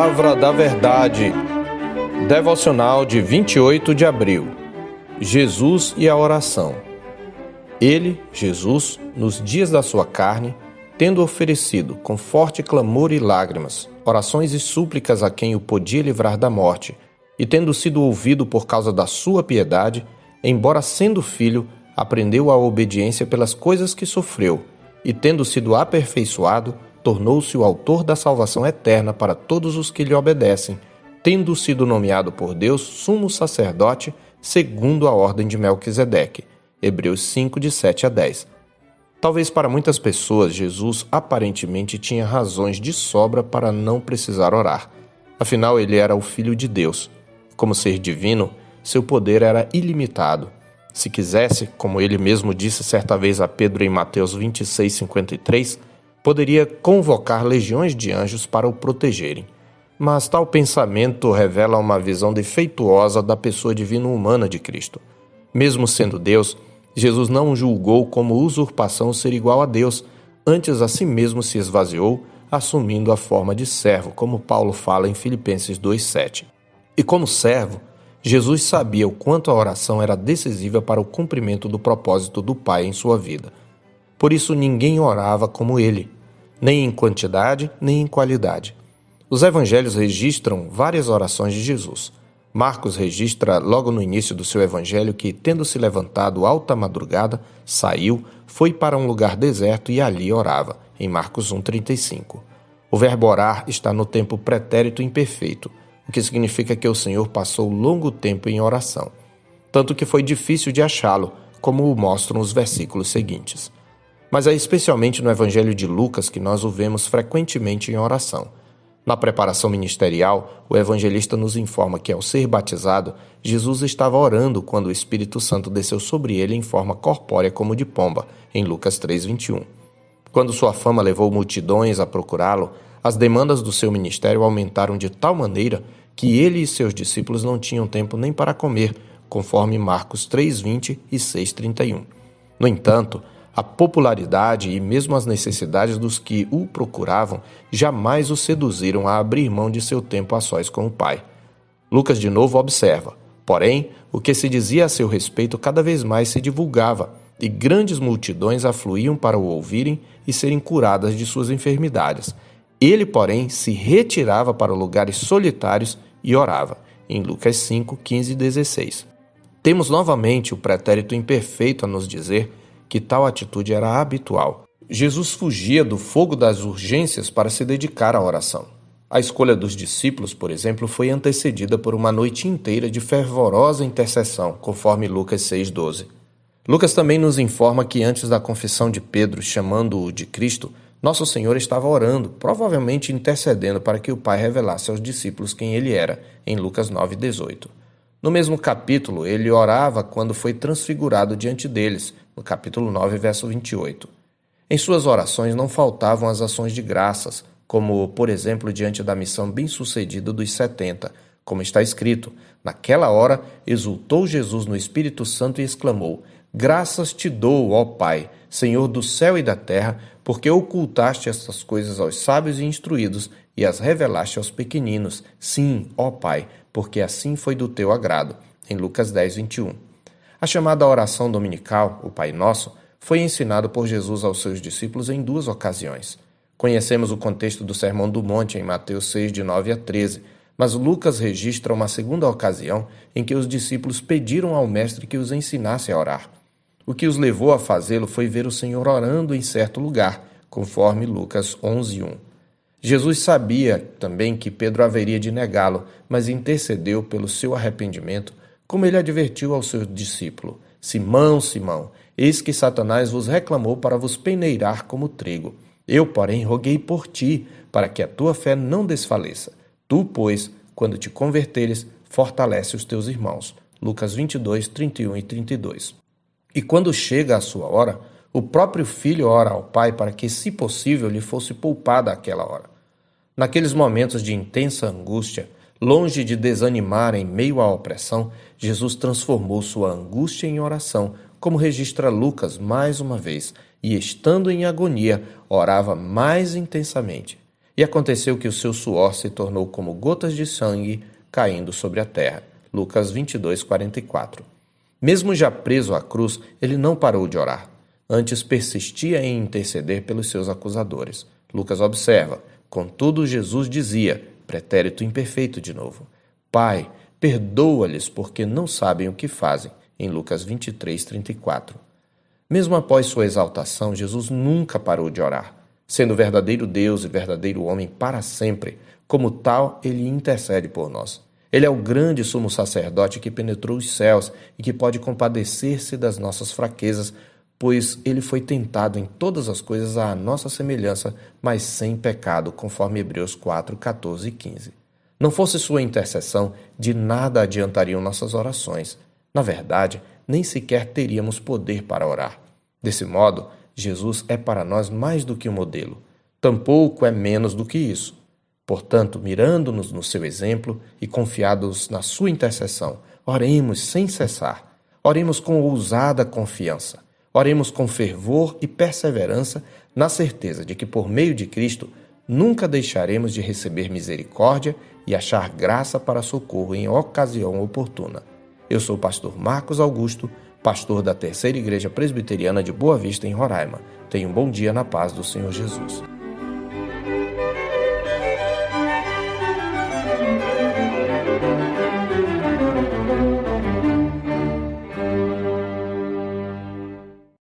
Palavra da Verdade, devocional de 28 de abril. Jesus e a oração. Ele, Jesus, nos dias da sua carne, tendo oferecido com forte clamor e lágrimas, orações e súplicas a quem o podia livrar da morte, e tendo sido ouvido por causa da sua piedade, embora sendo filho, aprendeu a obediência pelas coisas que sofreu, e tendo sido aperfeiçoado, tornou-se o autor da salvação eterna para todos os que lhe obedecem, tendo sido nomeado por Deus sumo sacerdote segundo a ordem de Melquisedeque. Hebreus 5, de 7 a 10. Talvez para muitas pessoas, Jesus aparentemente tinha razões de sobra para não precisar orar. Afinal, ele era o Filho de Deus. Como ser divino, seu poder era ilimitado. Se quisesse, como ele mesmo disse certa vez a Pedro em Mateus 26, 53, poderia convocar legiões de anjos para o protegerem. Mas tal pensamento revela uma visão defeituosa da pessoa divino-humana de Cristo. Mesmo sendo Deus, Jesus não julgou como usurpação ser igual a Deus, antes a si mesmo se esvaziou, assumindo a forma de servo, como Paulo fala em Filipenses 2,7. E como servo, Jesus sabia o quanto a oração era decisiva para o cumprimento do propósito do Pai em sua vida. Por isso ninguém orava como ele, nem em quantidade, nem em qualidade. Os evangelhos registram várias orações de Jesus. Marcos registra logo no início do seu evangelho que, tendo se levantado alta madrugada, saiu, foi para um lugar deserto e ali orava, em Marcos 1,35. O verbo orar está no tempo pretérito imperfeito, o que significa que o Senhor passou longo tempo em oração, tanto que foi difícil de achá-lo, como o mostram os versículos seguintes. Mas é especialmente no Evangelho de Lucas que nós o vemos frequentemente em oração. Na preparação ministerial, o evangelista nos informa que, ao ser batizado, Jesus estava orando quando o Espírito Santo desceu sobre ele em forma corpórea como de pomba, em Lucas 3,21. Quando sua fama levou multidões a procurá-lo, as demandas do seu ministério aumentaram de tal maneira que ele e seus discípulos não tinham tempo nem para comer, conforme Marcos 3,20 e 6,31. No entanto, a popularidade e mesmo as necessidades dos que o procuravam jamais o seduziram a abrir mão de seu tempo a sós com o Pai. Lucas de novo observa: porém, o que se dizia a seu respeito cada vez mais se divulgava, e grandes multidões afluíam para o ouvirem e serem curadas de suas enfermidades. Ele, porém, se retirava para lugares solitários e orava, em Lucas 5, 15 e 16. Temos novamente o pretérito imperfeito a nos dizer que tal atitude era habitual. Jesus fugia do fogo das urgências para se dedicar à oração. A escolha dos discípulos, por exemplo, foi antecedida por uma noite inteira de fervorosa intercessão, conforme Lucas 6,12. Lucas também nos informa que antes da confissão de Pedro, chamando-o de Cristo, Nosso Senhor estava orando, provavelmente intercedendo para que o Pai revelasse aos discípulos quem ele era, em Lucas 9,18. No mesmo capítulo, ele orava quando foi transfigurado diante deles, no capítulo 9, verso 28. Em suas orações não faltavam as ações de graças, como, por exemplo, diante da missão bem-sucedida dos 70, como está escrito: naquela hora exultou Jesus no Espírito Santo e exclamou: graças te dou, ó Pai, Senhor do céu e da terra, porque ocultaste estas coisas aos sábios e instruídos e as revelaste aos pequeninos. Sim, ó Pai, porque assim foi do teu agrado. Em Lucas 10, 21. A chamada oração dominical, o Pai Nosso, foi ensinado por Jesus aos seus discípulos em duas ocasiões. Conhecemos o contexto do Sermão do Monte em Mateus 6, de 9 a 13, mas Lucas registra uma segunda ocasião em que os discípulos pediram ao Mestre que os ensinasse a orar. O que os levou a fazê-lo foi ver o Senhor orando em certo lugar, conforme Lucas 11, 1. Jesus sabia também que Pedro haveria de negá-lo, mas intercedeu pelo seu arrependimento, como ele advertiu ao seu discípulo: Simão, Simão, eis que Satanás vos reclamou para vos peneirar como trigo. Eu, porém, roguei por ti, para que a tua fé não desfaleça. Tu, pois, quando te converteres, fortalece os teus irmãos. Lucas 22, 31 e 32. E quando chega a sua hora, o próprio filho ora ao Pai para que, se possível, lhe fosse poupada aquela hora. Naqueles momentos de intensa angústia, longe de desanimar em meio à opressão, Jesus transformou sua angústia em oração, como registra Lucas mais uma vez, e estando em agonia, orava mais intensamente. E aconteceu que o seu suor se tornou como gotas de sangue caindo sobre a terra. Lucas 22, 44. Mesmo já preso à cruz, ele não parou de orar. Antes persistia em interceder pelos seus acusadores. Lucas observa: contudo, Jesus dizia, pretérito imperfeito de novo: Pai, perdoa-lhes porque não sabem o que fazem. Em Lucas 23, 34. Mesmo após sua exaltação, Jesus nunca parou de orar. Sendo verdadeiro Deus e verdadeiro homem para sempre, como tal, ele intercede por nós. Ele é o grande sumo sacerdote que penetrou os céus e que pode compadecer-se das nossas fraquezas, pois ele foi tentado em todas as coisas à nossa semelhança, mas sem pecado, conforme Hebreus 4, 14 e 15. Não fosse sua intercessão, de nada adiantariam nossas orações. Na verdade, nem sequer teríamos poder para orar. Desse modo, Jesus é para nós mais do que um modelo. Tampouco é menos do que isso. Portanto, mirando-nos no seu exemplo e confiados na sua intercessão, oremos sem cessar. Oremos com ousada confiança. Oremos com fervor e perseverança, na certeza de que, por meio de Cristo, nunca deixaremos de receber misericórdia e achar graça para socorro em ocasião oportuna. Eu sou o pastor Marcos Augusto, pastor da Terceira Igreja Presbiteriana de Boa Vista, em Roraima. Tenha um bom dia na paz do Senhor Jesus.